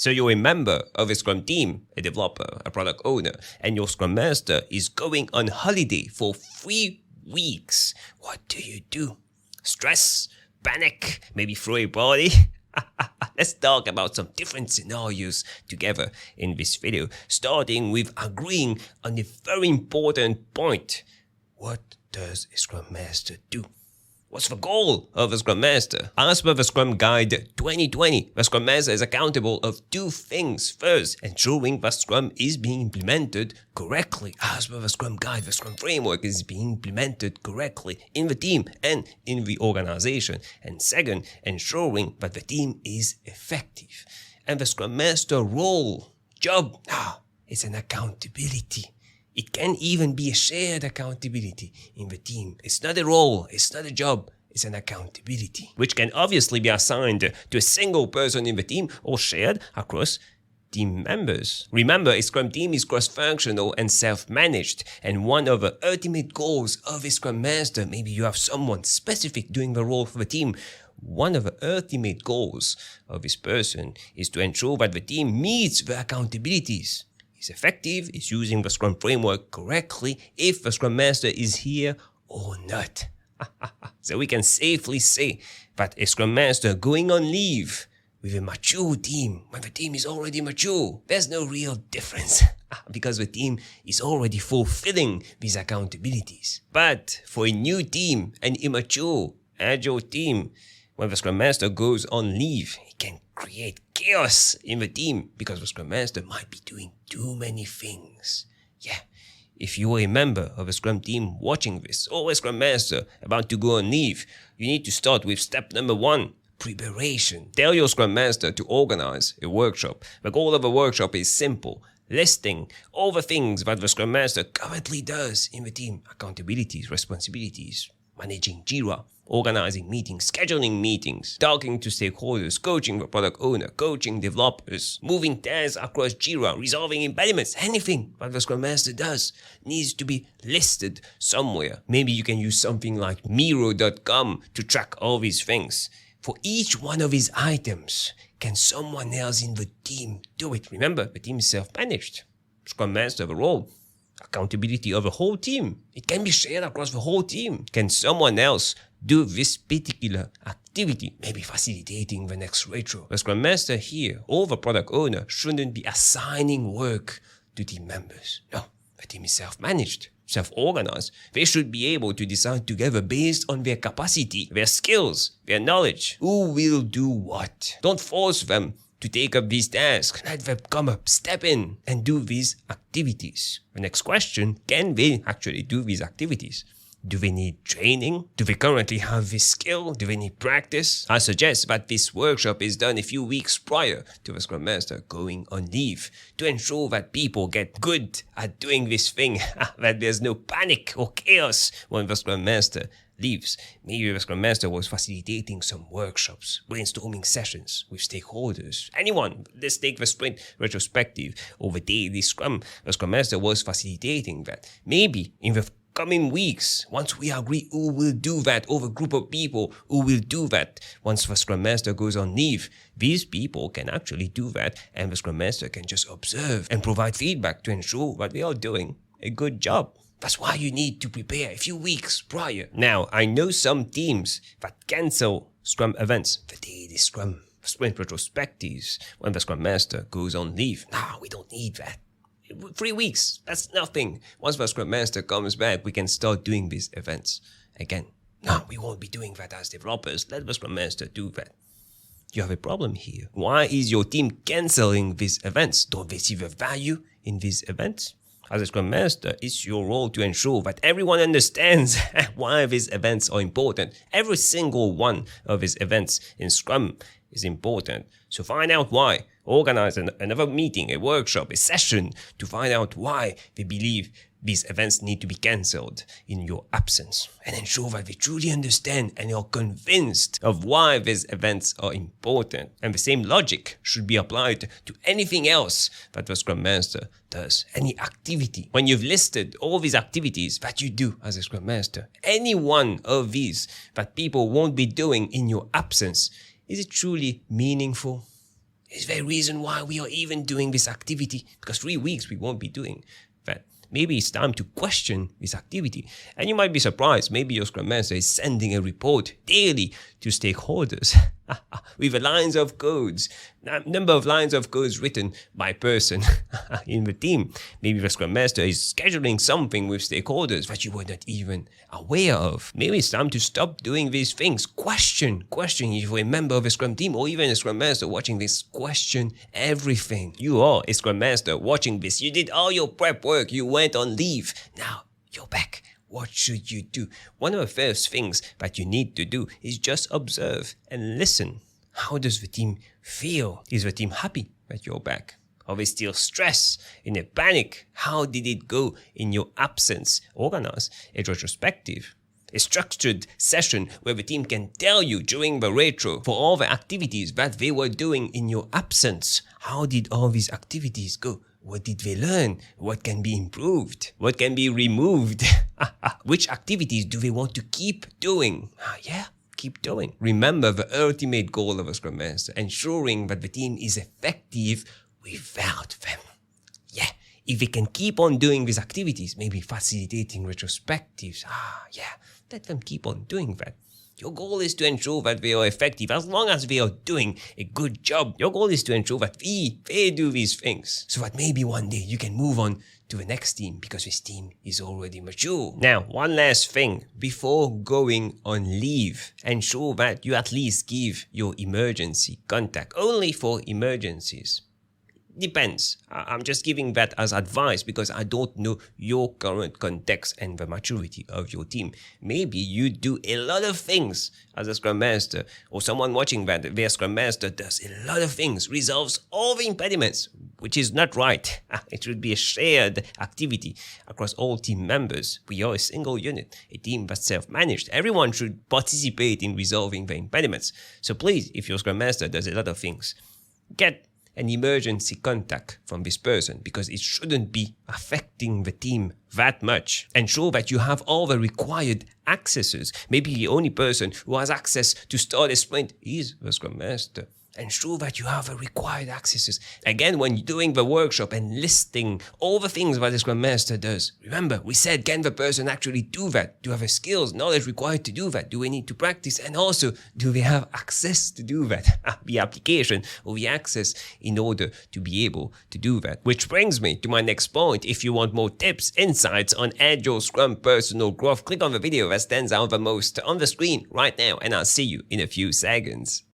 So you're a member of a Scrum team, a developer, a product owner, and your Scrum Master is going on holiday for 3 weeks. What do? Stress? Panic? Maybe throw a party? Let's talk about some different scenarios together in this video, starting with agreeing on a very important point. What does a Scrum Master do? What's the goal of a Scrum Master? As per the Scrum Guide 2020, the Scrum Master is accountable of 2 things. First, ensuring that Scrum is being implemented correctly. As per the Scrum Guide, the Scrum framework is being implemented correctly in the team and in the organization. And second, ensuring that the team is effective. And the Scrum Master role, job, it's an accountability. It can even be a shared accountability in the team. It's not a role, it's not a job, it's an accountability, which can obviously be assigned to a single person in the team or shared across team members. Remember, a Scrum team is cross-functional and self-managed, and one of the ultimate goals of a Scrum Master, maybe you have someone specific doing the role for the team, one of the ultimate goals of this person is to ensure that the team meets the accountabilities. Is effective, is using the Scrum framework correctly, if the Scrum Master is here or not. So we can safely say that a Scrum Master going on leave with a mature team, when the team is already mature, there's no real difference because the team is already fulfilling these accountabilities. But for a new team, an immature, agile team, when the Scrum Master goes on leave, it can create chaos in the team because the Scrum Master might be doing too many things. Yeah, if you are a member of a Scrum team watching this, or a Scrum Master about to go on leave, you need to start with step number 1, preparation. Tell your Scrum Master to organize a workshop. The goal of a workshop is simple. Listing all the things that the Scrum Master currently does in the team. Accountabilities, responsibilities, managing Jira, organizing meetings, scheduling meetings, talking to stakeholders, coaching the product owner, coaching developers, moving tasks across Jira, resolving impediments. Anything that the Scrum Master does needs to be listed somewhere. Maybe you can use something like Miro.com to track all these things. For each one of these items, can someone else in the team do it? Remember, the team is self-managed. Scrum Master Role. Accountability of the whole team. It can be shared across the whole team. Can someone else do this particular activity? Maybe facilitating the next retro. The Scrum Master here, or the product owner, shouldn't be assigning work to team members. No, the team is self-managed, self-organized. They should be able to decide together based on their capacity, their skills, their knowledge. Who will do what? Don't force them to take up these tasks. Let them come up, step in, and do these activities. The next question, can they actually do these activities? Do they need training? Do they currently have this skill? Do they need practice? I suggest that this workshop is done a few weeks prior to the Scrum Master going on leave to ensure that people get good at doing this thing, that there's no panic or chaos when the Scrum Master leaves. Maybe the Scrum Master was facilitating some workshops, brainstorming sessions with stakeholders. Anyone, let's take the sprint retrospective or the daily Scrum. The Scrum Master was facilitating that. Maybe in the coming weeks, once we agree who will do that, or a group of people who will do that, once the Scrum Master goes on leave, these people can actually do that, and the Scrum Master can just observe and provide feedback to ensure that we are doing a good job. That's why you need to prepare a few weeks prior. Now, I know some teams that cancel Scrum events, the daily Scrum, sprint retrospectives, when the Scrum Master goes on leave. No, we don't need that. 3 weeks, that's nothing. Once the Scrum Master comes back, we can start doing these events again. No, we won't be doing that as developers. Let the Scrum Master do that. You have a problem here. Why is your team canceling these events? Don't they see the value in these events? As a Scrum Master, it's your role to ensure that everyone understands why these events are important. Every single one of these events in Scrum is important. So find out why. Organize another meeting, a workshop, a session to find out why they believe these events need to be cancelled in your absence, and ensure that they truly understand and are convinced of why these events are important. And the same logic should be applied to anything else that the Scrum Master does, any activity. When you've listed all these activities that you do as a Scrum Master, any one of these that people won't be doing in your absence, is it truly meaningful? It's the reason why we are even doing this activity, because 3 weeks we won't be doing that. Maybe it's time to question this activity. And you might be surprised, maybe your Scrum Master is sending a report daily to stakeholders with lines of codes, number of lines of codes written by person in the team. Maybe the Scrum Master is scheduling something with stakeholders that you were not even aware of. Maybe it's time to stop doing these things. Question if you're a member of a Scrum team or even a Scrum Master watching this, question everything. You are a Scrum Master watching this. You did all your prep work. You went on leave. Now you're back. What should you do? One of the first things that you need to do is just observe and listen. How does the team feel? Is the team happy that you're back? Are they still stressed, in a panic? How did it go in your absence? Organize a retrospective, a structured session where the team can tell you during the retro for all the activities that they were doing in your absence. How did all these activities go? What did they learn? What can be improved? What can be removed? Which activities do they want to keep doing? Keep doing. Remember the ultimate goal of a Scrum Master, ensuring that the team is effective without them. If they can keep on doing these activities, maybe facilitating retrospectives, let them keep on doing that. Your goal is to ensure that they are effective as long as they are doing a good job. Your goal is to ensure that they do these things so that maybe one day you can move on to the next team because this team is already mature. Now, one last thing before going on leave, ensure that you at least give your emergency contact only for emergencies. Depends. I'm just giving that as advice because I don't know your current context and the maturity of your team. Maybe you do a lot of things as a Scrum Master, or someone watching that, their Scrum Master does a lot of things, resolves all the impediments, which is not right. It should be a shared activity across all team members. We are a single unit, a team that's self-managed. Everyone should participate in resolving the impediments. So please, if your Scrum Master does a lot of things, get an emergency contact from this person because it shouldn't be affecting the team that much. Ensure that you have all the required accesses. Maybe the only person who has access to start a sprint is the Scrum Master. Ensure that you have the required accesses. Again, when you're doing the workshop and listing all the things that the Scrum Master does, remember, we said, can the person actually do that? Do they have the skills, knowledge required to do that? Do we need to practice? And also, do they have access to do that? The application or the access in order to be able to do that. Which brings me to my next point. If you want more tips, insights on Agile Scrum personal growth, click on the video that stands out the most on the screen right now, and I'll see you in a few seconds.